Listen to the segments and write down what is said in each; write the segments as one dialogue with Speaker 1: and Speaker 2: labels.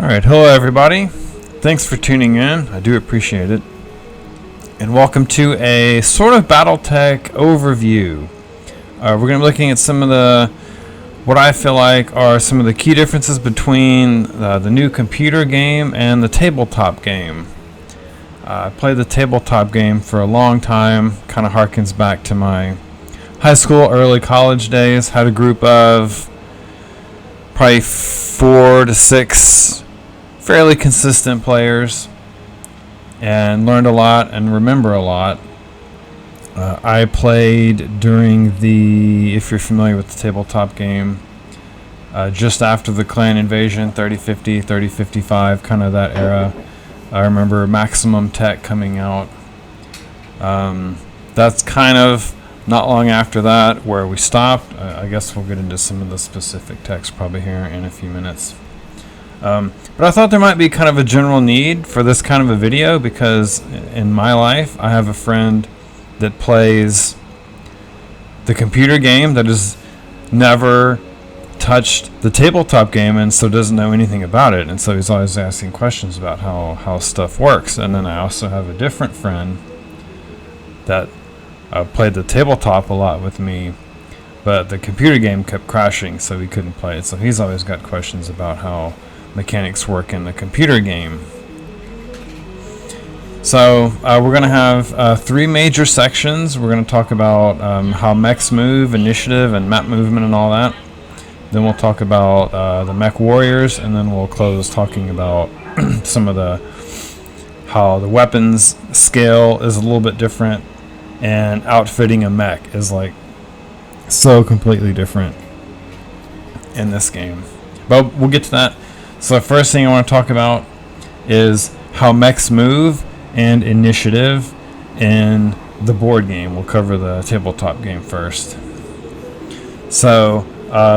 Speaker 1: Alright, hello everybody. Thanks for tuning in. I do appreciate it. And welcome to a sort of Battletech overview. We're going to be looking at some of what I feel like are some of the key differences between the new computer game and the tabletop game. I played the tabletop game for a long time. Kind of harkens back to my high school, early college days. Had a group of probably 4 to 6 fairly consistent players and learned a lot and remember a lot. I played during if you're familiar with the tabletop game, just after the clan invasion, 3050, 3055, kind of that era. I remember Maximum Tech coming out. That's kind of not long after that where we stopped. I guess we'll get into some of the specific text probably here in a few minutes. But I thought there might be kind of a general need for this kind of a video because in my life I have a friend that plays the computer game that has never touched the tabletop game and so doesn't know anything about it, and so he's always asking questions about how stuff works. And then I also have a different friend that played the tabletop a lot with me, but the computer game kept crashing so he couldn't play it, so he's always got questions about how mechanics work in the computer game. So we're going to have 3 major sections. We're going to talk about how mechs move, initiative, and map movement and all that. Then we'll talk about the mech warriors, and then we'll close talking about some of how the weapons scale is a little bit different, and outfitting a mech is like so completely different in this game. But we'll get to that. So the first thing I want to talk about is how mechs move and initiative in the board game. We'll cover the tabletop game first. So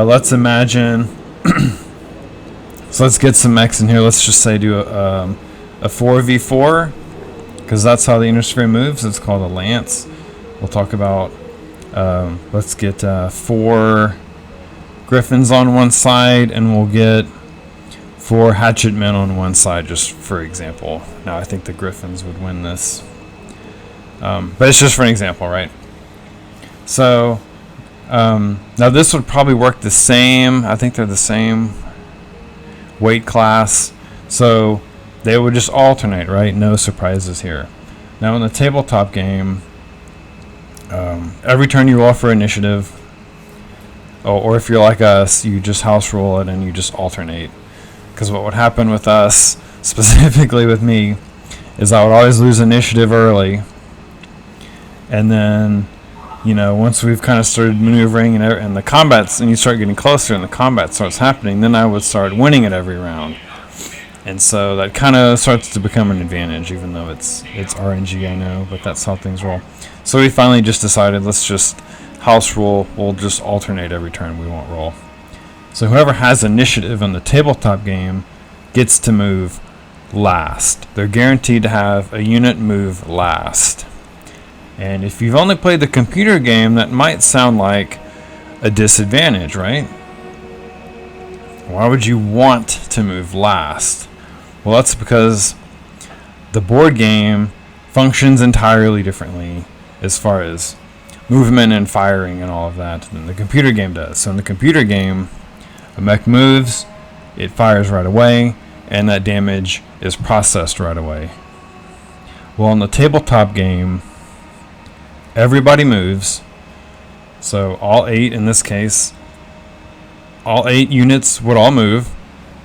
Speaker 1: let's imagine, so let's get some mechs in here. Let's just say do a 4v4, because that's how the inner moves. It's called a lance. We'll talk about, let's get 4 griffins on one side, and we'll get 4 hatchet men on one side, just for example. Now I think the griffins would win this, but it's just for an example, right? So now this would probably work the same. I think they're the same weight class, so they would just alternate, right? No surprises here. Now in the tabletop game, every turn you roll for initiative, or if you're like us, you just house roll it and you just alternate. Because what would happen with us, specifically with me, is I would always lose initiative early, and then, once we've kind of started maneuvering and the combats, and you start getting closer and the combat starts happening, then I would start winning it every round. And so that kind of starts to become an advantage, even though it's RNG, I know, but that's how things roll. So we finally just decided, let's just house rule. We'll just alternate every turn. We won't roll. So whoever has initiative in the tabletop game gets to move last. They're guaranteed to have a unit move last. And if you've only played the computer game, that might sound like a disadvantage, right? Why would you want to move last? Well, that's because the board game functions entirely differently as far as movement and firing and all of that than the computer game does. So in the computer game, a mech moves, it fires right away, and that damage is processed right away. Well, in the tabletop game, everybody moves. So all 8, in this case, all 8 units would all move.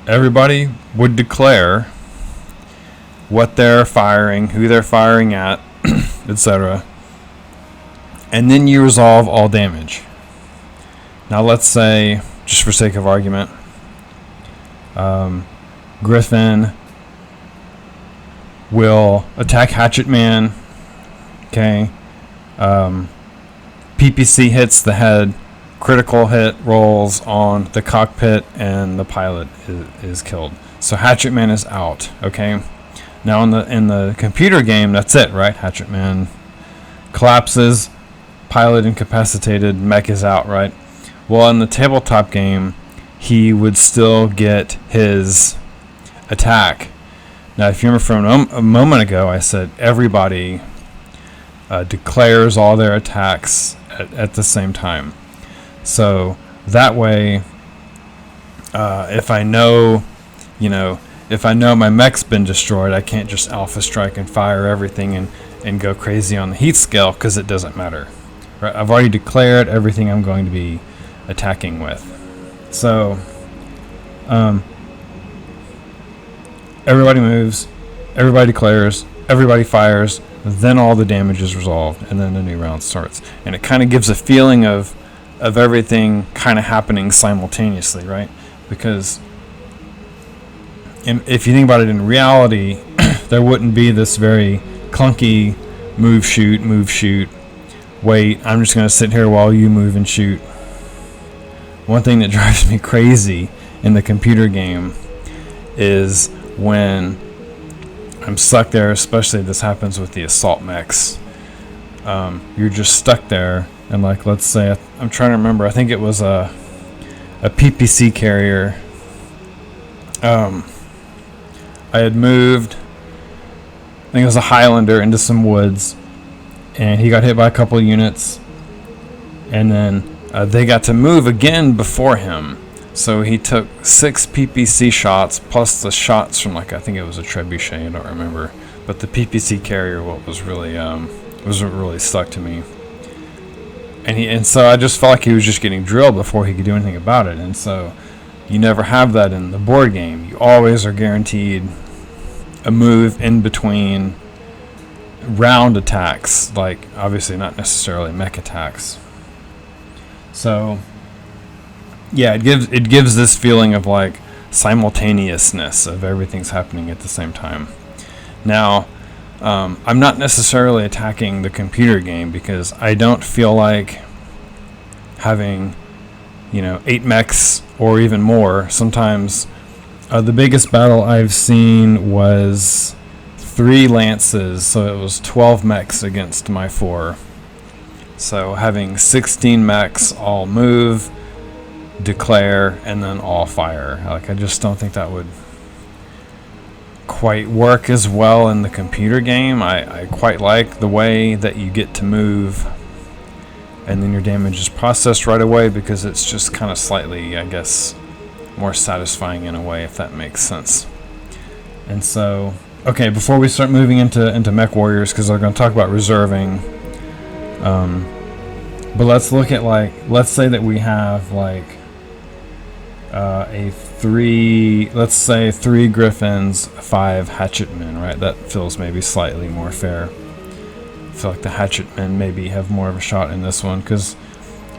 Speaker 1: Everybody would declare what they're firing, who they're firing at, etc. And then you resolve all damage. Now let's say, just for sake of argument, Griffin will attack Hatchet Man. Okay. PPC hits the head. Critical hit rolls on the cockpit, and the pilot is killed. So Hatchet Man is out. Okay. Now in the computer game, that's it, right? Hatchet Man collapses, pilot incapacitated, mech is out, right? Well, in the tabletop game, he would still get his attack. Now, if you remember from a moment ago, I said everybody declares all their attacks at the same time. So that way, if I know my mech's been destroyed, I can't just alpha strike and fire everything and go crazy on the heat scale, because it doesn't matter. Right? I've already declared everything I'm going to be attacking with. So everybody moves, everybody declares, everybody fires, then all the damage is resolved, and then the new round starts. And it kind of gives a feeling of everything kind of happening simultaneously, right? Because if you think about it in reality, there wouldn't be this very clunky move, shoot, wait, I'm just going to sit here while you move and shoot. One thing that drives me crazy in the computer game is when I'm stuck there, especially this happens with the assault mechs. You're just stuck there, and like, let's say, I'm trying to remember, I think it was a PPC carrier. I had moved, I think it was a Highlander, into some woods, and he got hit by a couple units, and then they got to move again before him. So he took 6 PPC shots plus the shots from, like, I think it was a trebuchet, I don't remember, but the PPC carrier was really stuck to me. And so I just felt like he was just getting drilled before he could do anything about it. And so you never have that in the board game. You always are guaranteed a move in between round attacks, like obviously not necessarily mech attacks. So yeah, it gives this feeling of like simultaneousness of everything's happening at the same time. Now, I'm not necessarily attacking the computer game because I don't feel like having, 8 mechs or even more. Sometimes the biggest battle I've seen was 3 lances, so it was 12 mechs against my 4. So having 16 mechs all move, declare, and then all fire. Like, I just don't think that would quite work as well in the computer game. I quite like the way that you get to move and then your damage is processed right away, because it's just kind of slightly, I guess, more satisfying in a way, if that makes sense. And so, okay, before we start moving into Mech Warriors, because we're going to talk about reserving, but let's look at, like, let's say that we have like let's say 3 Griffins, 5 Hatchetmen, right? That feels maybe slightly more fair. I feel like the Hatchetmen maybe have more of a shot in this one, because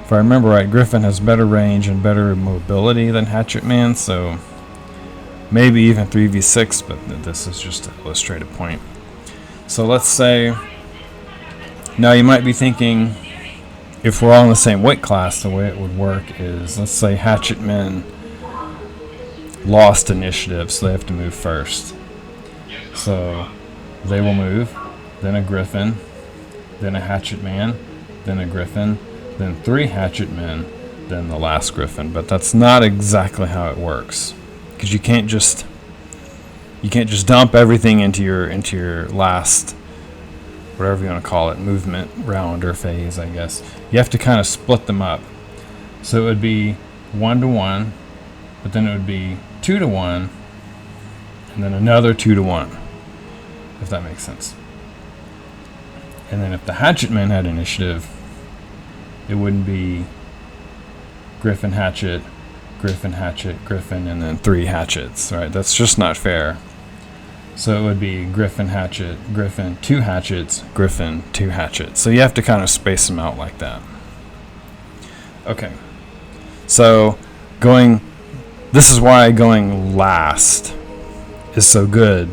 Speaker 1: if I remember right, Griffin has better range and better mobility than Hatchetman, so maybe even 3v6, but this is just an illustrated point. So let's say, now you might be thinking, if we're all in the same weight class, the way it would work is, let's say Hatchetmen lost initiative, so they have to move first. So they will move, then a Griffin, then a Hatchetman, then a Griffin, then 3 Hatchetmen, then the last Griffin. But that's not exactly how it works, because you can't just dump everything into your last, whatever you want to call it, movement round or phase, I guess. You have to kind of split them up. So it would be 1 to 1, but then it would be 2 to 1, and then another 2 to 1, if that makes sense. And then if the Hatchetman had initiative, it wouldn't be Griffin, Hatchet, Griffin, Hatchet, Griffin, and then 3 Hatchets, right? That's just not fair. So it would be Griffin, Hatchet, Griffin, 2 Hatchets, Griffin, 2 Hatchets. So you have to kind of space them out like that. Okay. So this is why going last is so good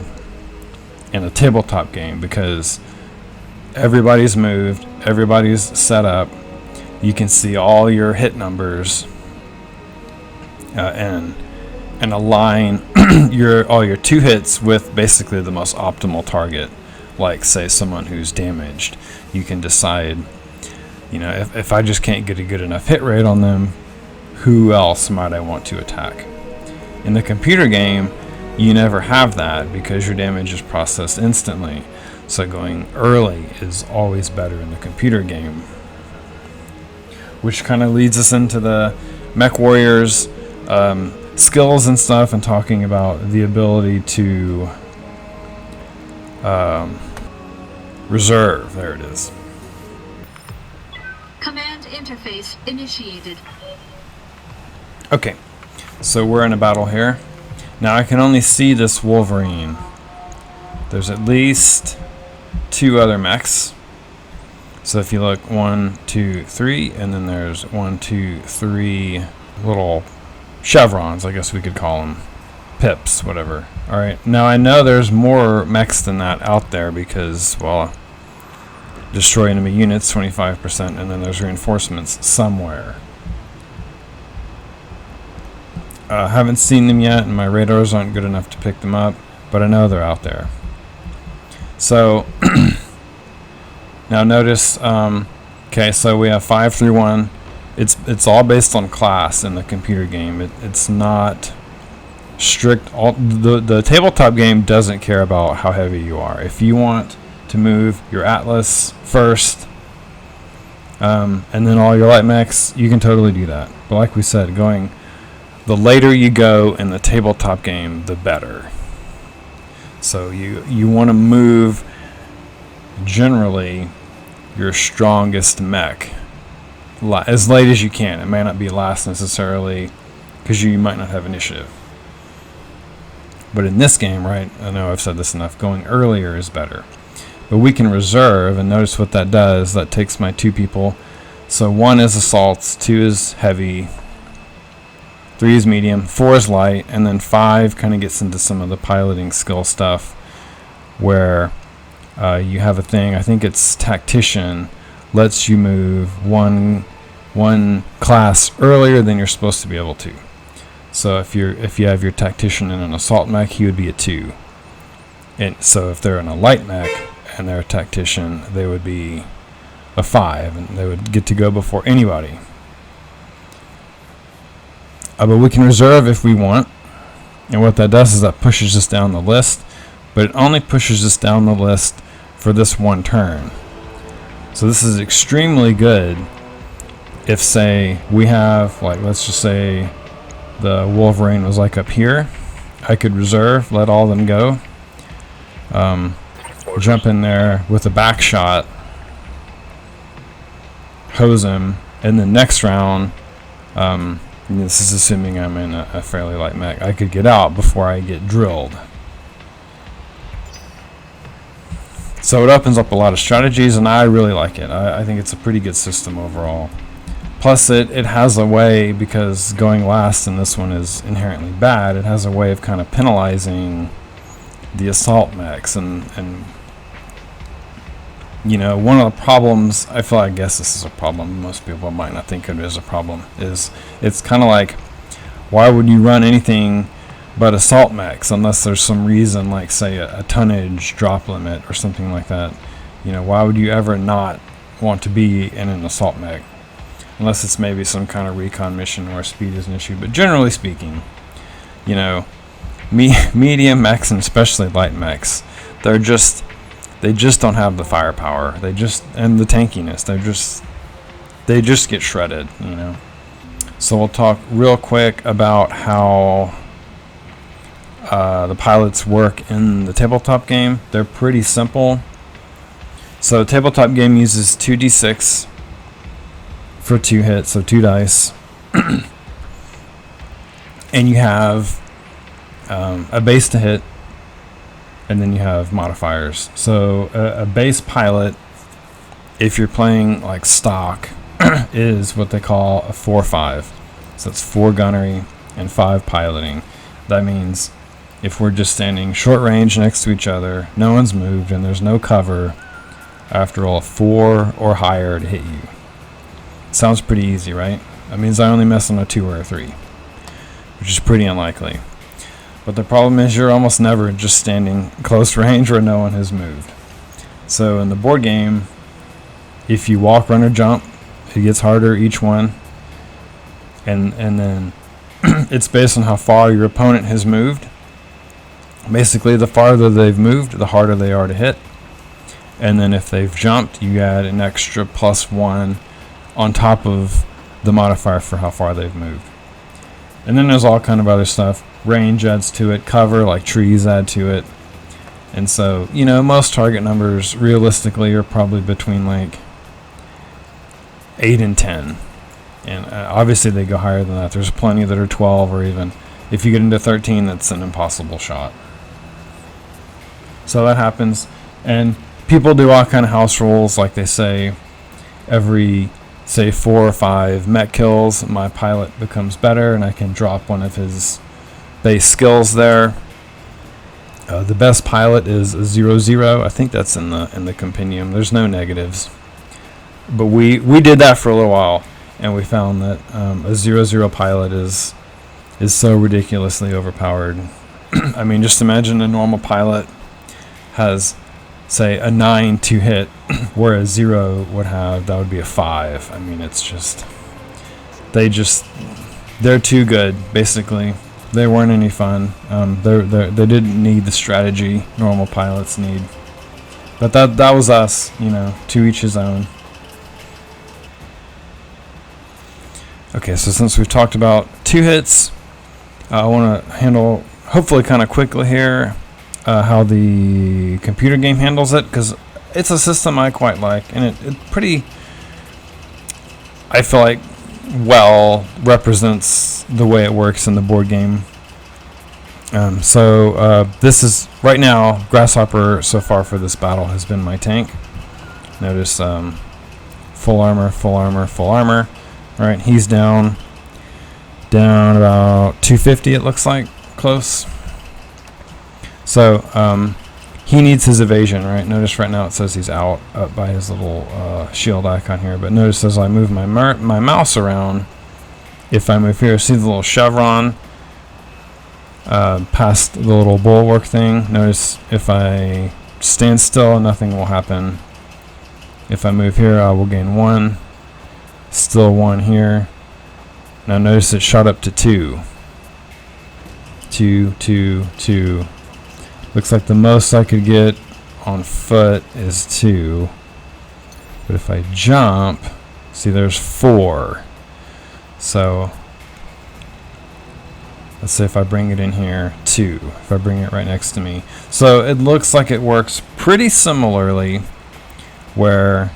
Speaker 1: in a tabletop game, because everybody's moved, everybody's set up, you can see all your hit numbers and align all your 2 hits with basically the most optimal target. Like, say, someone who's damaged, you can decide, if I just can't get a good enough hit rate on them, who else might I want to attack? In the computer game, you never have that because your damage is processed instantly. So going early is always better in the computer game. Which kind of leads us into the Mech Warriors skills and stuff, and talking about the ability to reserve. There it is.
Speaker 2: Command interface initiated.
Speaker 1: Okay, so we're in a battle here. Now I can only see this Wolverine. There's at least 2 other mechs. So if you look, 1, 2, 3, and then there's 1, 2, 3 little chevrons, I guess we could call them. Pips, whatever. Alright, now I know there's more mechs than that out there because, well, destroy enemy units, 25%, and then there's reinforcements somewhere. Haven't seen them yet, and my radars aren't good enough to pick them up, but I know they're out there. So, now notice, okay, so we have 5 through 1. It's all based on class in the computer game. It's not strict. The tabletop game doesn't care about how heavy you are. If you want to move your Atlas first, and then all your light mechs, you can totally do that. But like we said, the later you go in the tabletop game, the better. So you want to move generally your strongest mech as late as you can. It may not be last necessarily because you might not have initiative. But in this game, right, I know I've said this enough, going earlier is better. But we can reserve, and notice what that does. That takes my 2 people. So 1 is assaults, 2 is heavy, 3 is medium, 4 is light, and then 5 kind of gets into some of the piloting skill stuff where you have a thing, I think it's Tactician, lets you move one class earlier than you're supposed to be able to. So if you have your Tactician in an assault mech, he would be a 2. And so if they're in a light mech and they're a Tactician, they would be a 5, and they would get to go before anybody. But we can reserve if we want, and what that does is that pushes us down the list, but it only pushes us down the list for this one turn. So this is extremely good if, say, we have, like, let's just say the Wolverine was like up here. I could reserve, let all of them go, jump in there with a back shot, hose him, and the next round, this is assuming I'm in a fairly light mech, I could get out before I get drilled. So it opens up a lot of strategies, and I really like it. I think it's a pretty good system overall. Plus it has a way, because going last in this one is inherently bad, it has a way of kind of penalizing the assault mechs, and you know, one of the problems, I guess this is a problem, most people might not think it is a problem, is it's kind of like, why would you run anything but assault mechs unless there's some reason, like say a tonnage drop limit or something like that? You know, why would you ever not want to be in an assault mech? Unless it's maybe some kind of recon mission where speed is an issue. But generally speaking, you know, medium mechs and especially light mechs, they just don't have the firepower. And the tankiness. They just get shredded, you know. So we'll talk real quick about how the pilots work in the tabletop game. They're pretty simple. So the tabletop game uses 2d6 for 2 hits, so 2 dice. And you have a base to hit, and then you have modifiers. So a base pilot, if you're playing like stock, is what they call a 4-5. So it's 4 gunnery and 5 piloting. That means if we're just standing short range next to each other, no one's moved, and there's no cover, I have to roll a 4 or higher to hit you. Sounds pretty easy, right? That means I only miss on a 2 or a 3, which is pretty unlikely. But the problem is you're almost never just standing close range where no one has moved. So in the board game, if you walk, run, or jump, it gets harder each one. And then it's based on how far your opponent has moved. Basically, the farther they've moved, the harder they are to hit. And then if they've jumped, you add an extra +1 on top of the modifier for how far they've moved. And then there's all kind of other stuff. Range adds to it, cover, like trees, add to it. And so, you know, most target numbers realistically are probably between like 8 and 10. And obviously they go higher than that. There's plenty that are 12, or even if you get into 13, that's an impossible shot. So that happens. And people do all kind of house rules, like they say every, say, 4 or 5 mech kills, my pilot becomes better, and I can drop one of his base skills there. The best pilot is a 0-0. I think that's in the compendium. There's no negatives, but we did that for a little while, and we found that a 0-0 pilot is so ridiculously overpowered. I mean, just imagine a normal pilot has, say, a 9 to hit, whereas 0 would have, that would be a 5. I mean, it's just, they're too good, basically. They weren't any fun. They didn't need the strategy normal pilots need. But that was us, you know, to each his own. Okay, so since we've talked about 2 hits, I want to handle, hopefully kind of quickly here, how the computer game handles it, because it's a system I quite like, and it pretty, I feel like, well represents the way it works in the board game. This is, right now, Grasshopper so far for this battle has been my tank. Notice full armor, full armor, full armor. Alright, he's down about 250, it looks like, close. So he needs his evasion, right? Notice right now it says he's out up by his little shield icon here, but notice as I move my mouse around, if I move here, see the little chevron past the little bulwark thing. Notice if I stand still, nothing will happen. If I move here, I will gain 1. Still 1 here. Now notice it shot up to 2. 2, 2, 2. Looks like the most I could get on foot is 2. But if I jump, see there's 4. So let's say if I bring it in here, 2. If I bring it right next to me. So it looks like it works pretty similarly, where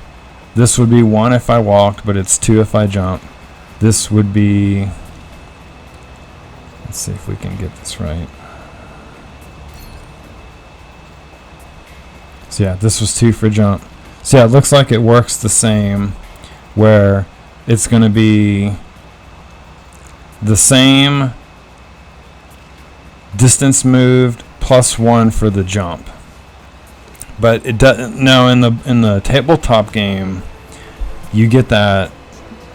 Speaker 1: this would be 1 if I walked, but it's 2 if I jump. This would be, let's see if we can get this right. So yeah, this was 2 for jump. So yeah, it looks like it works the same, where it's going to be the same distance moved +1 for the jump. But it doesn't. Now in the tabletop game, you get that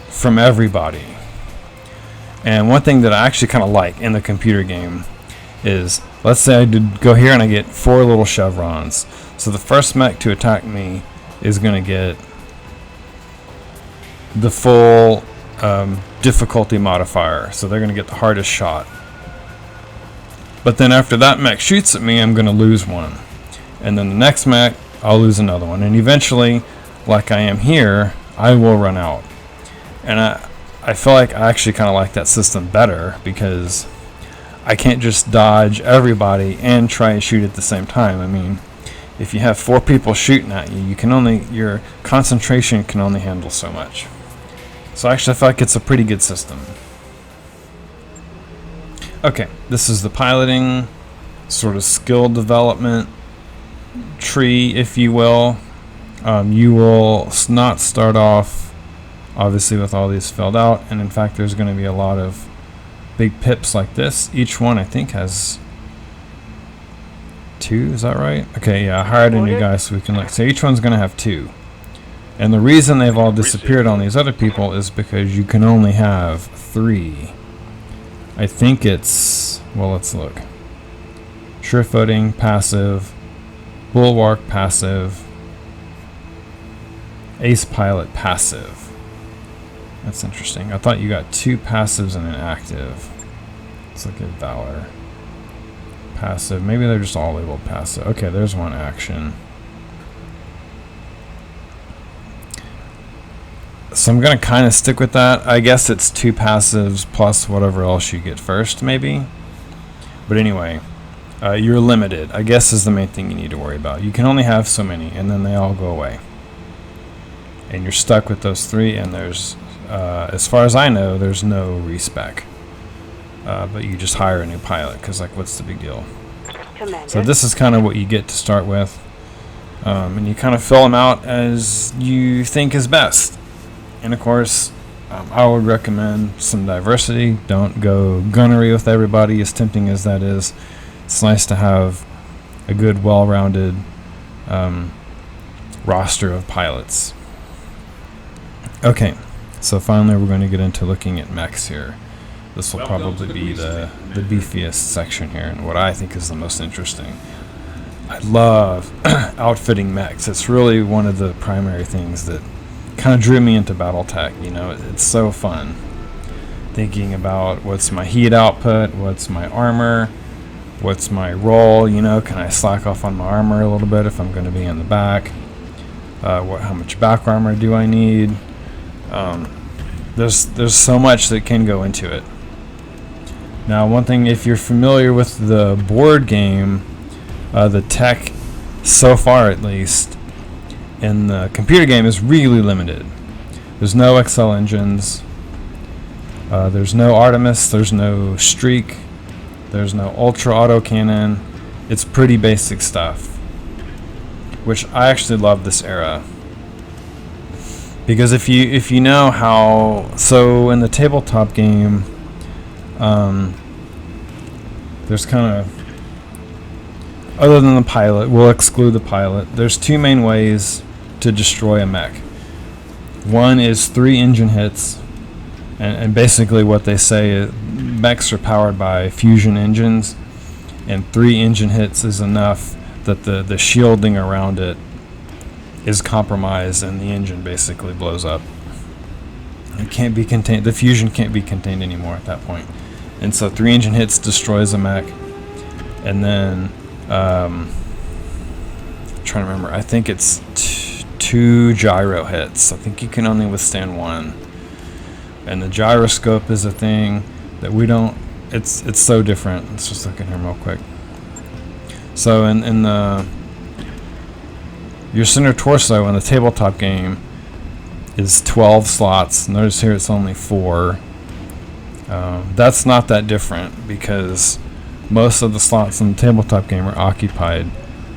Speaker 1: from everybody. And one thing that I actually kind of like in the computer game is, let's say I did go here and I get 4 little chevrons. So the first mech to attack me is going to get the full difficulty modifier. So they're going to get the hardest shot. But then after that mech shoots at me, I'm going to lose 1. And then the next mech, I'll lose another one. And eventually, like I am here, I will run out. And I feel like I actually kind of like that system better, because I can't just dodge everybody and try and shoot at the same time. I mean, if you have 4 people shooting at you, your concentration can only handle so much. So actually I feel like it's a pretty good system. Okay, this is the piloting sort of skill development tree, if you will. You will not start off obviously with all these filled out, and in fact there's going to be a lot of big pips like this. Each one I think has 2, is that right? Okay, yeah, I hired a new guy so we can look. So each one's going to have 2. And the reason they've all disappeared on these other people is because you can only have 3. I think it's, well, let's look. Sure footing, passive, bulwark, passive, ace pilot, passive. That's interesting. I thought you got 2 passives and an active. Let's look at valor. passive. Maybe they're just all labeled passive. Okay, there's one action. So I'm going to kind of stick with that. I guess it's 2 passives plus whatever else you get first, maybe. But anyway, you're limited, I guess, is the main thing you need to worry about. You can only have so many, and then they all go away. And you're stuck with those 3, and there's, as far as I know, there's no respec. But you just hire a new pilot, because, like, what's the big deal?
Speaker 3: Commander.
Speaker 1: So this is kind of what you get to start with. And you kind of fill them out as you think is best. And of course, I would recommend some diversity. Don't go gunnery with everybody, as tempting as that is. It's nice to have a good, well-rounded roster of pilots. Okay, so finally we're going to get into looking at mechs here. This will probably be the beefiest section here, and what I think is the most interesting. I love outfitting mechs. It's really one of the primary things that kind of drew me into Battletech. You know, it's so fun thinking about what's my heat output, what's my armor, what's my role. You know, can I slack off on my armor a little bit if I'm going to be in the back? How much back armor do I need? There's so much that can go into it. Now, one thing, if you're familiar with the board game, the tech, so far at least, in the computer game is really limited. There's no Excel engines. There's no Artemis. There's no Streak. There's no Ultra Autocannon. It's pretty basic stuff, which I actually love this era. Because if you know how, so in the tabletop game, there's kind of, other than the pilot, we'll exclude the pilot, there's 2 main ways to destroy a mech. One is 3 engine hits, and basically what they say is mechs are powered by fusion engines, and 3 engine hits is enough that the shielding around it is compromised and the engine basically blows up. It can't be contained, the fusion can't be contained anymore at that point. And so 3 engine hits destroys a mech, and then trying to remember, I think it's 2 gyro hits. I think you can only withstand 1. And the gyroscope is a thing that we don't, it's so different. Let's just look in here real quick. So in the, your center torso in the tabletop game is 12 slots. Notice here it's only 4. That's not that different because most of the slots in the tabletop game are occupied.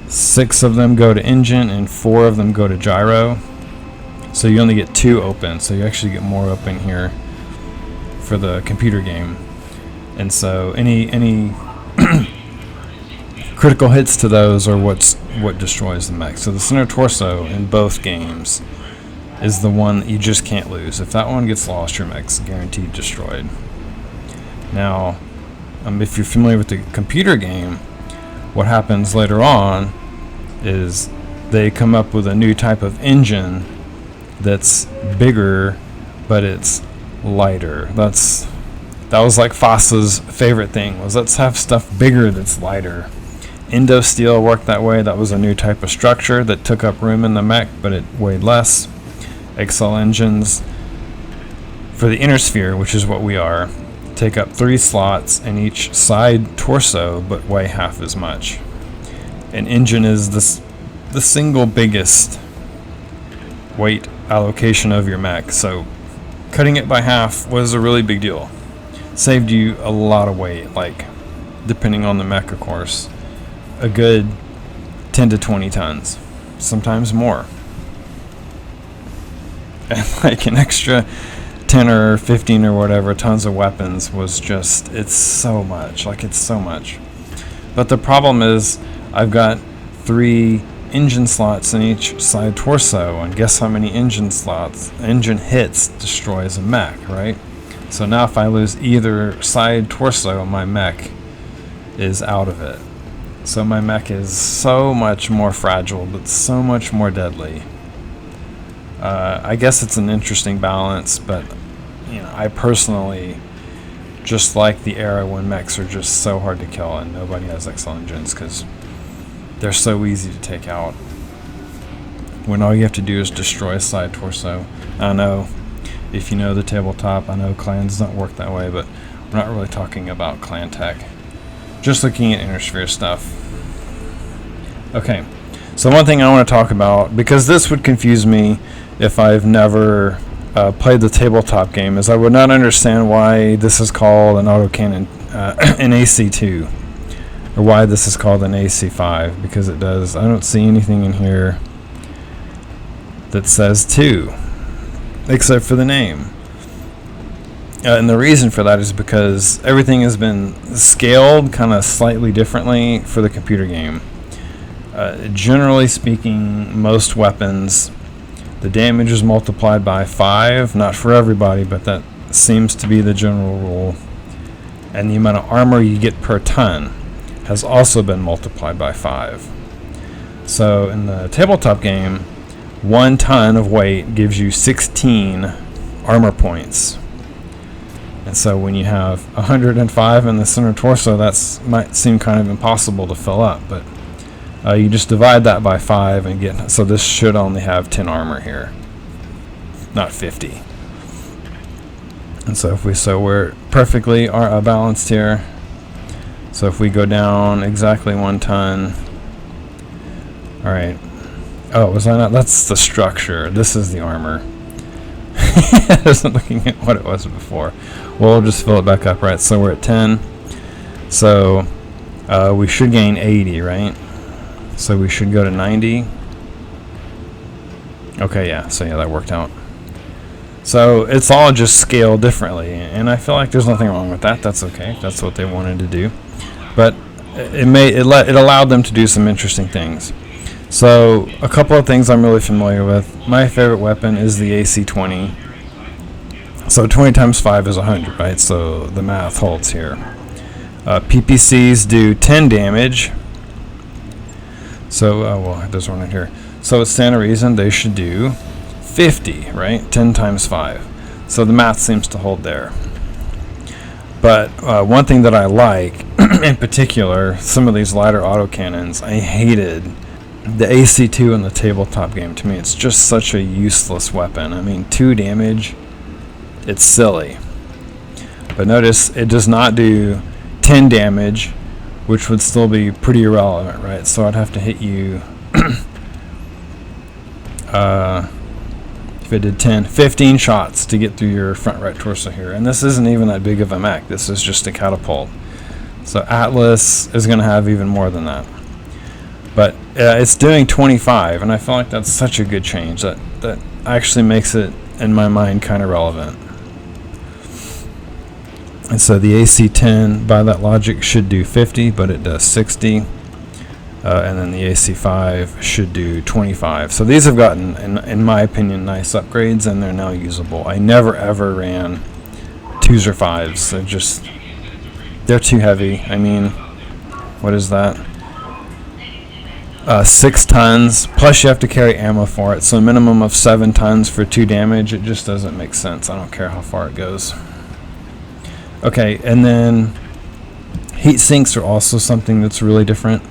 Speaker 1: 6 of them go to engine and 4 of them go to gyro. So you only get 2 open. So you actually get more open here for the computer game. And so any critical hits to those are what destroys the mech. So the center torso in both games is the one that you just can't lose. If that one gets lost, your mech's guaranteed destroyed. Now, if you're familiar with the computer game, what happens later on is they come up with a new type of engine that's bigger, but it's lighter. That was like Foss's favorite thing, was let's have stuff bigger that's lighter. Indo-steel worked that way. That was a new type of structure that took up room in the mech, but it weighed less. Excel engines for the inner sphere, which is what we are, take up 3 slots in each side torso, but weigh half as much. An engine is the single biggest weight allocation of your mech, so cutting it by half was a really big deal. Saved you a lot of weight, like, depending on the mech, of course, a good 10 to 20 tons, sometimes more. And like an extra 10 or 15 or whatever tons of weapons was just, it's so much. But the problem is I've got 3 engine slots in each side torso, and guess how many engine hits destroys a mech, right? So now if I lose either side torso, my mech is out of it. So my mech is so much more fragile, but so much more deadly. I guess it's an interesting balance, but you know, I personally just like the era when mechs are just so hard to kill and nobody has XL engines because they're so easy to take out. When all you have to do is destroy a side torso. I know, if you know the tabletop, I know clans don't work that way, but we're not really talking about clan tech. Just looking at Intersphere stuff. Okay, so one thing I want to talk about, because this would confuse me if I've never played the tabletop game, is I would not understand why this is called an autocannon, an AC2, or why this is called an AC5, because it does. I don't see anything in here that says 2, except for the name. And the reason for that is because everything has been scaled kind of slightly differently for the computer game. Generally speaking, most weapons, the damage is multiplied by 5, not for everybody, but that seems to be the general rule. And the amount of armor you get per ton has also been multiplied by 5. So in the tabletop game, 1 ton of weight gives you 16 armor points. And so when you have 105 in the center torso, that might seem kind of impossible to fill up, but you just divide that by 5 and get, so this should only have 10 armor here, not 50. And so we're perfectly balanced here. So if we go down exactly 1 ton, all right. Oh, was I not? That's the structure. This is the armor. I wasn't looking at what it was before. We'll just fill it back up, right? So we're at 10. So we should gain 80, right? So we should go to 90. Okay, yeah. So yeah, that worked out. So it's all just scaled differently, and I feel like there's nothing wrong with that. That's okay. That's what they wanted to do. But it allowed them to do some interesting things. So a couple of things I'm really familiar with. My favorite weapon is the AC-20. So 20 times 5 is 100, right? So the math holds here. PPCs do 10 damage. So, well, there's one right here. So at standard reason, they should do 50, right? 10 times 5. So the math seems to hold there. But one thing that I like, in particular, some of these lighter autocannons, I hated the AC2 in the tabletop game. To me, it's just such a useless weapon. I mean, 2 damage, it's silly. But notice, it does not do 10 damage, which would still be pretty irrelevant, right? So I'd have to hit you, if it did 15 shots to get through your front right torso here. And this isn't even that big of a mech. This is just a catapult. So Atlas is going to have even more than that. But it's doing 25, and I feel like that's such a good change. That actually makes it, in my mind, kind of relevant. And so the AC-10, by that logic, should do 50, but it does 60. And then the AC-5 should do 25. So these have gotten, in my opinion, nice upgrades, and they're now usable. I never, ever ran 2s or 5s. They're too heavy. I mean, what is that? 6 tons, plus you have to carry ammo for it. So a minimum of 7 tons for 2 damage. It just doesn't make sense. I don't care how far it goes. Okay, and then heat sinks are also something that's really different.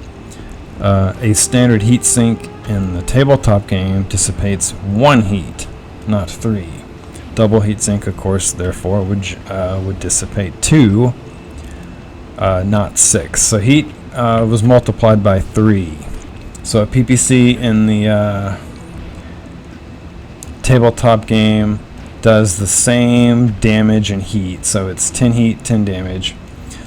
Speaker 1: A standard heat sink in the tabletop game dissipates 1 heat, not 3. Double heat sink, of course, therefore would dissipate 2, not 6. So heat was multiplied by 3. So a PPC in the tabletop game does the same damage and heat. So it's 10 heat, 10 damage.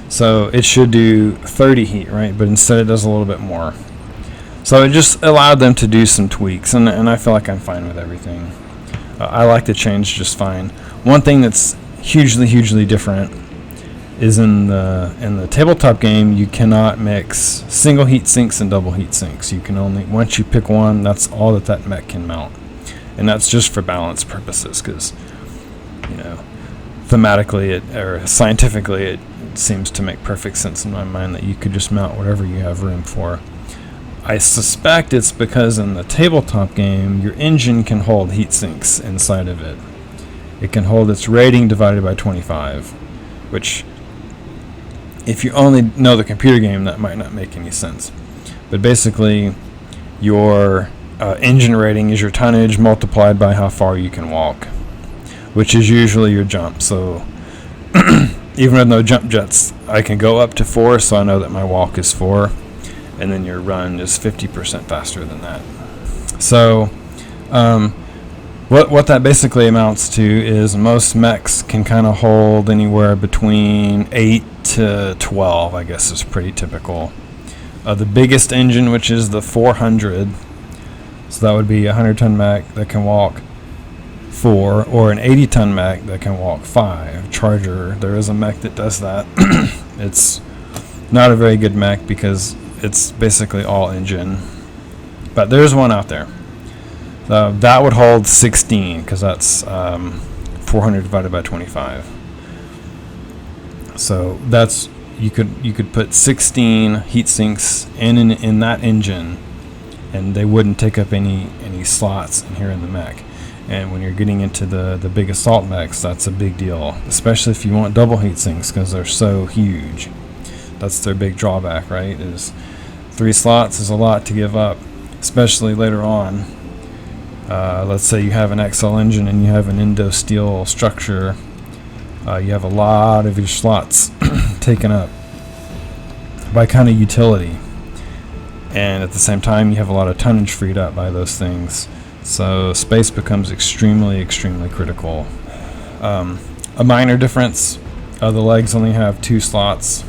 Speaker 1: So it should do 30 heat, right? But instead it does a little bit more. So it just allowed them to do some tweaks, and I feel like I'm fine with everything. I like the change just fine. One thing that's hugely, hugely different is in the tabletop game, you cannot mix single heat sinks and double heat sinks. You can only, once you pick one, that's all that mech can mount. And that's just for balance purposes, because, you know, thematically or scientifically it seems to make perfect sense in my mind that you could just mount whatever you have room for. I suspect it's because in the tabletop game, your engine can hold heat sinks inside of it. It can hold its rating divided by 25, which If you only know the computer game, that might not make any sense. But basically, your engine rating is your tonnage multiplied by how far you can walk, which is usually your jump. So even with no jump jets, I can go up to 4, so I know that my walk is 4, and then your run is 50% faster than that. So what that basically amounts to is most mechs can kind of hold anywhere between 8 to 12, I guess is pretty typical. The biggest engine, which is the 400, so that would be a 100-ton mech that can walk 4, or an 80-ton mech that can walk 5. Charger, there is a mech that does that. It's not a very good mech because it's basically all engine, but there's one out there. That would hold 16 because that's 400 divided by 25. So that's you could put 16 heat sinks in that engine, and they wouldn't take up any slots in here in the mech. And when you're getting into the big assault mechs, that's a big deal, especially if you want double heat sinks because they're so huge. That's their big drawback, right? Is 3 slots is a lot to give up, especially later on. Let's say you have an XL engine and you have an Indo steel structure. You have a lot of your slots taken up by kind of utility, and at the same time you have a lot of tonnage freed up by those things. So space becomes extremely critical. A minor difference, the legs only have 2 slots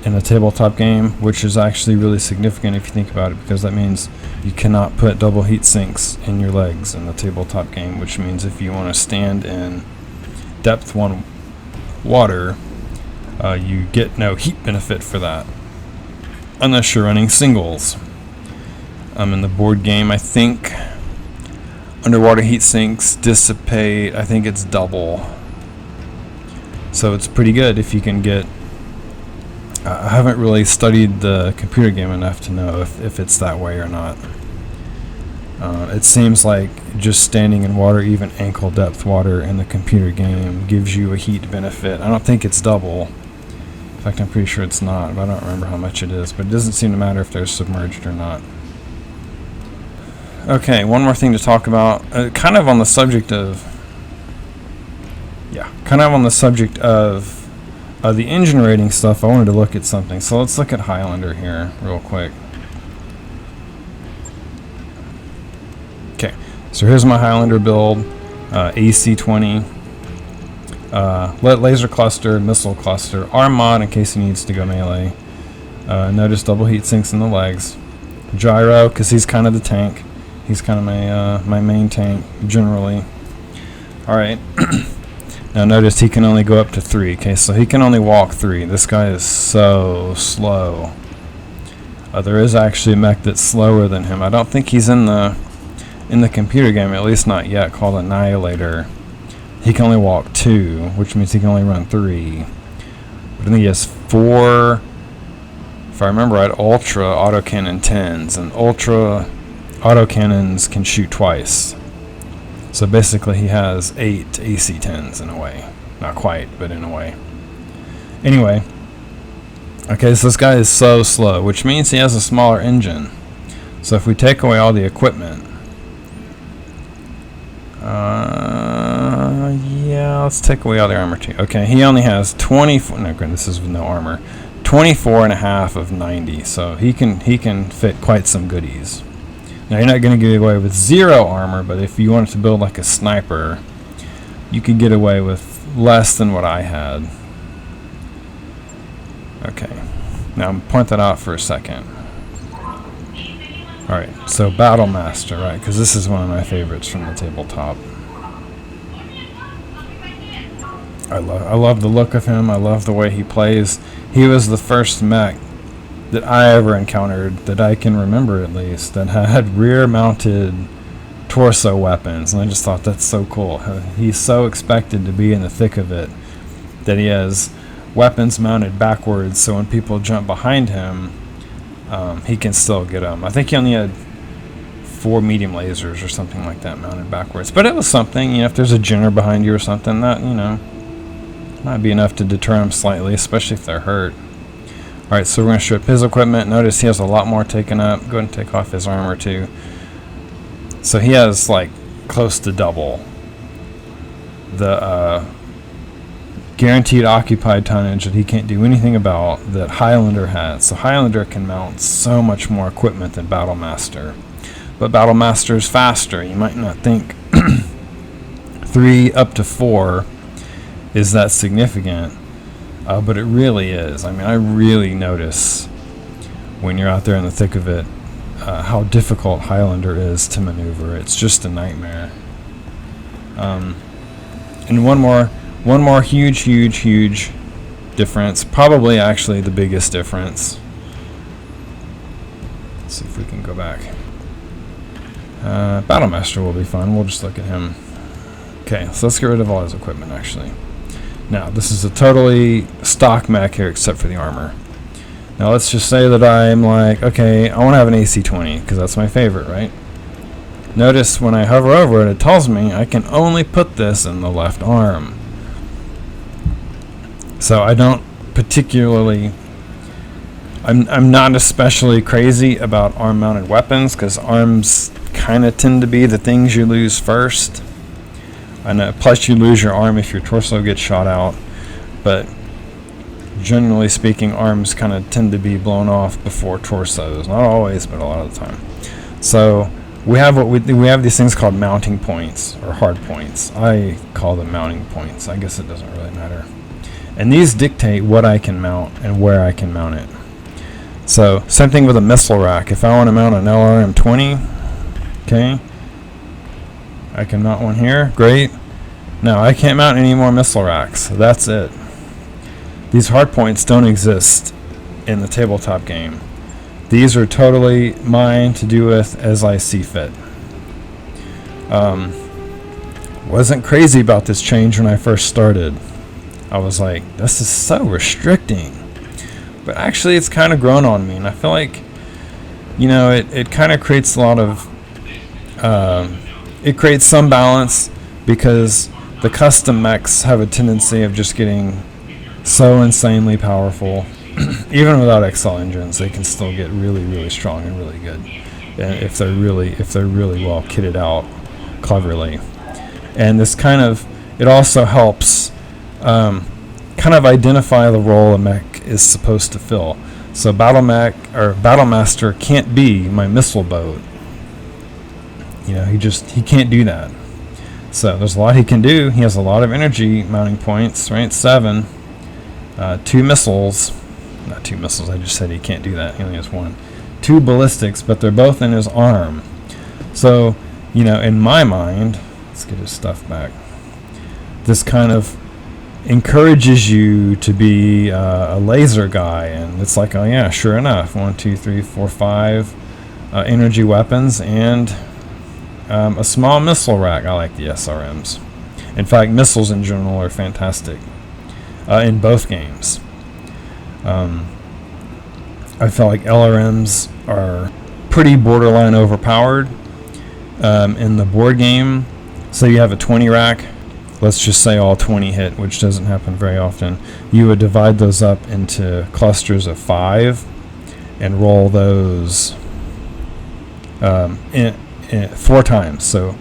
Speaker 1: in a tabletop game, which is actually really significant if you think about it, because that means you cannot put double heat sinks in your legs in the tabletop game, which means if you want to stand in depth 1 water, you get no heat benefit for that unless you're running singles. In the board game, I think underwater heat sinks dissipate, I think it's double, so it's pretty good if you can get I haven't really studied the computer game enough to know if it's that way or not. It seems like just standing in water, even ankle depth water in the computer game, gives you a heat benefit. I don't think it's double. In fact, I'm pretty sure it's not, but I don't remember how much it is. But it doesn't seem to matter if they're submerged or not. Okay, one more thing to talk about. Kind of on the subject of the engine rating stuff, I wanted to look at something. So let's look at Highlander here real quick. Okay, so here's my Highlander build. AC-20. Laser cluster, missile cluster, arm mod in case he needs to go melee. Notice double heat sinks in the legs. Gyro, because he's kind of the tank. He's kind of my main tank, generally. Alright. Now notice he can only go up to 3. Okay, so he can only walk 3. This guy is so slow. There is actually a mech that's slower than him. I don't think he's in the computer game, at least not yet, called Annihilator. He can only walk 2, which means he can only run 3. But then he has 4, if I remember right, Ultra autocannon 10s, and Ultra autocannons can shoot twice. So basically he has 8 AC-10s in a way. Not quite, but in a way. Anyway, okay, so this guy is so slow, which means he has a smaller engine. So if we take away all the equipment, yeah, let's take away all the armor too. Okay, he only has 24, no, this is with no armor, 24.5 of 90, so he can fit quite some goodies. Now, you're not going to get away with 0 armor, but if you wanted to build like a sniper, you could get away with less than what I had. Okay, now point that out for a second. Alright, so Battle Master, right, because this is one of my favorites from the tabletop. I love the look of him, I love the way he plays. He was the first mech that I ever encountered, that I can remember at least, that had rear-mounted torso weapons, and I just thought that's so cool. He's so expected to be in the thick of it that he has weapons mounted backwards, so when people jump behind him, he can still get them. I think he only had 4 medium lasers or something like that mounted backwards, but it was something. You know, if there's a Jenner behind you or something, that, you know, Might be enough to deter them slightly, especially if they're hurt. Alright, so we're going to strip his equipment. Notice he has a lot more taken up. Go ahead and take off his armor too. So he has like close to double the guaranteed occupied tonnage that he can't do anything about that Highlander has. So Highlander can mount so much more equipment than Battlemaster. But Battlemaster is faster. You might not think 3 up to 4 is that significant, but it really is. I mean, I really notice when you're out there in the thick of it how difficult Highlander is to maneuver. It's just a nightmare. And one more huge difference, probably actually the biggest difference. Let's see if we can go back. Battlemaster will be fun. We'll just look at him. Okay, so let's get rid of all his equipment actually. Now, this is a totally stock mech here except for the armor. Now, let's just say that I'm like, okay, I want to have an AC-20 because that's my favorite, right? Notice when I hover over it, it tells me I can only put this in the left arm. So I don't particularly... I'm not especially crazy about arm-mounted weapons because arms kind of tend to be the things you lose first. I know, plus you lose your arm if your torso gets shot out, but generally speaking, arms kind of tend to be blown off before torsos. Not always, but a lot of the time. So we have we have these things called mounting points or hard points. I call them mounting points. I guess it doesn't really matter. And these dictate what I can mount and where I can mount it. So same thing with a missile rack. If I want to mount an LRM-20, okay, I can mount one here. Great. Now I can't mount any more missile racks. That's it. These hard points don't exist in the tabletop game. These are totally mine to do with as I see fit. Wasn't crazy about this change when I first started. I was like, this is so restricting. But actually it's kind of grown on me, and I feel like, you know, it kind of creates a lot of it creates some balance, because the custom mechs have a tendency of just getting so insanely powerful. Even without Excel engines, they can still get really strong and really good, and if they're really well kitted out cleverly. And this kind of, it also helps kind of identify the role a mech is supposed to fill. So Battlemaster can't be my missile boat. You know, he can't do that. So there's a lot he can do. He has a lot of energy mounting points, right? 7. 2 missiles. Not 2 missiles, I just said he can't do that. He only has 1. 2 ballistics, but they're both in his arm. So, you know, in my mind, let's get his stuff back. This kind of encourages you to be a laser guy, and it's like, oh yeah, sure enough, 1, 2, 3, 4, 5 energy weapons and a small missile rack. I like the SRMs. In fact, missiles in general are fantastic in both games. I feel like LRMs are pretty borderline overpowered in the board game. So you have a 20 rack. Let's just say all 20 hit, which doesn't happen very often. You would divide those up into clusters of 5 and roll those 4 times. So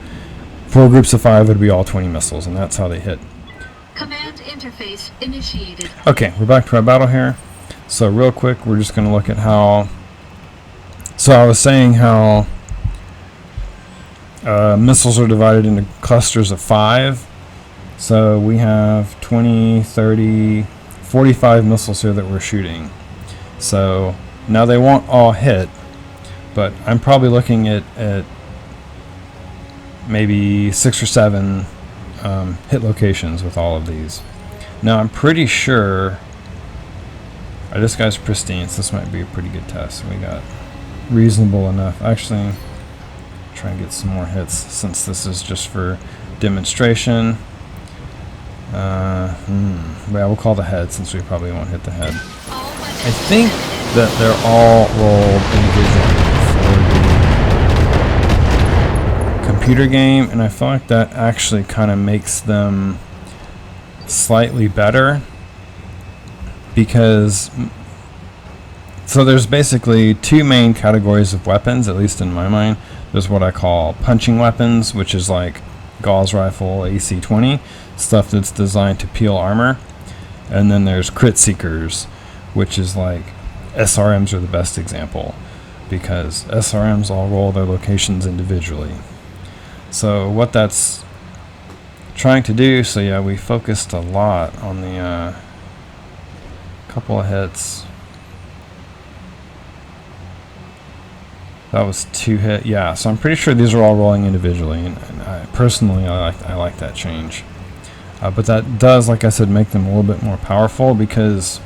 Speaker 1: 4 groups of 5 would be all 20 missiles, and that's how they hit.
Speaker 2: Command interface initiated.
Speaker 1: Okay, we're back to our battle here. So real quick, we're just going to look at how... So I was saying how missiles are divided into clusters of 5. So we have 20, 30, 45 missiles here that we're shooting. So now they won't all hit, but I'm probably looking at maybe 6 or 7 hit locations with all of these. Now I'm pretty sure this guy's pristine, so this might be a pretty good test. We got reasonable enough. Actually, try and get some more hits since this is just for demonstration. Yeah, we'll call the head since we probably won't hit the head. I think that they're all rolled individually for the computer game, and I feel like that actually kind of makes them slightly better because so there's basically two main categories of weapons, at least in my mind. There's what I call punching weapons, which is like Gauss rifle, AC-20, stuff that's designed to peel armor. And then there's crit seekers, which is like SRMs are the best example because SRMs all roll their locations individually. So what that's trying to do, so yeah, we focused a lot on the couple of hits. That was 2 hit, yeah. So I'm pretty sure these are all rolling individually, and I like that change. But that does, like I said, make them a little bit more powerful because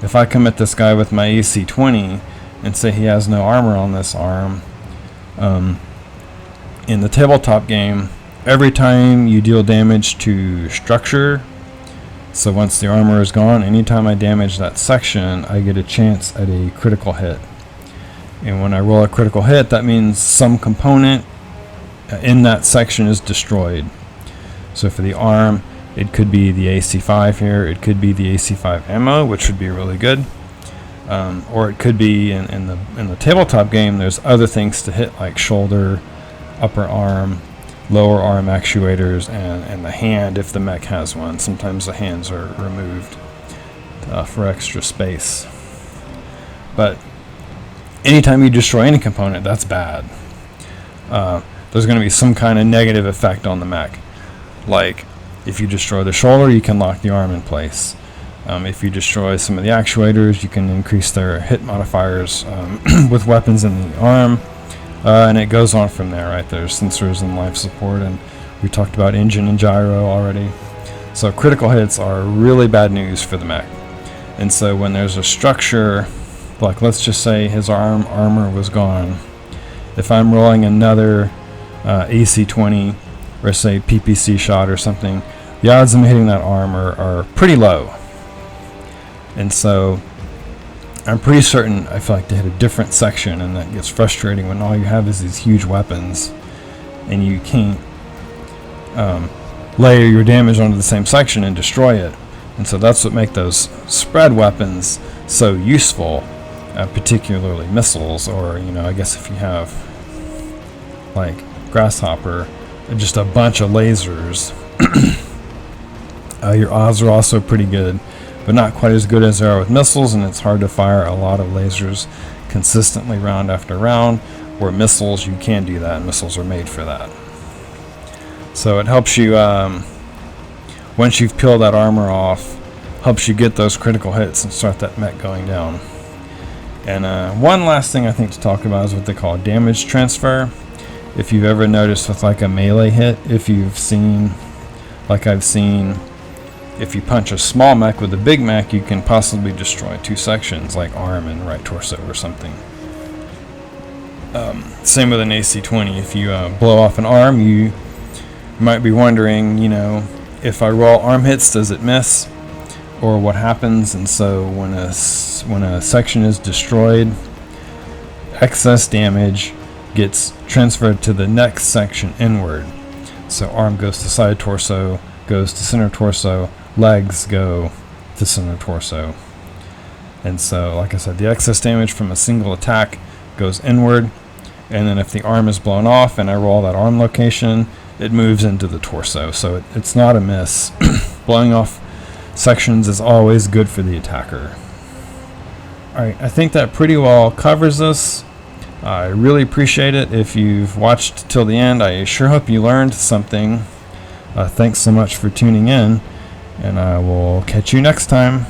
Speaker 1: if I come at this guy with my AC-20 and say he has no armor on this arm, in the tabletop game, every time you deal damage to structure, so once the armor is gone, anytime I damage that section, I get a chance at a critical hit. And when I roll a critical hit, that means some component in that section is destroyed. So for the arm, it could be the AC-5 here, it could be the AC-5 ammo, which would be really good. Or it could be in the tabletop game, there's other things to hit like shoulder, upper arm, lower arm actuators, and the hand if the mech has one. Sometimes the hands are removed for extra space. But anytime you destroy any component, that's bad. There's going to be some kind of negative effect on the mech. Like, if you destroy the shoulder, you can lock the arm in place. If you destroy some of the actuators, you can increase their hit modifiers with weapons in the arm. And it goes on from there, right? There's sensors and life support, and we talked about engine and gyro already. So critical hits are really bad news for the mech. And so when there's a structure, like let's just say his armor was gone, if I'm rolling another AC-20 or say PPC shot or something, the odds of me hitting that arm are pretty low. And so I'm pretty certain I feel like to hit a different section, and that gets frustrating when all you have is these huge weapons and you can't layer your damage onto the same section and destroy it. And so that's what makes those spread weapons so useful, particularly missiles, or I guess if you have like Grasshopper, just a bunch of lasers, your odds are also pretty good, but not quite as good as they are with missiles, and it's hard to fire a lot of lasers consistently round after round, where missiles, you can do that, and missiles are made for that. So it helps you, once you've peeled that armor off, helps you get those critical hits and start that mech going down. And one last thing I think to talk about is what they call damage transfer. If you've ever noticed with like a melee hit, if you've seen, like I've seen, if you punch a small mech with a big mech, you can possibly destroy two sections, like arm and right torso or something. Same with an AC-20. If you blow off an arm, you might be wondering, if I roll arm hits, does it miss? Or what happens? And so when a section is destroyed, excess damage gets transferred to the next section inward. So arm goes to side torso, goes to center torso, legs go to center torso. And so, like I said, the excess damage from a single attack goes inward, and then if the arm is blown off and I roll that arm location, it moves into the torso. So it's not a miss. Blowing off sections is always good for the attacker. Alright, I think that pretty well covers this. I really appreciate it if you've watched till the end. I sure hope you learned something. Thanks so much for tuning in, and I will catch you next time.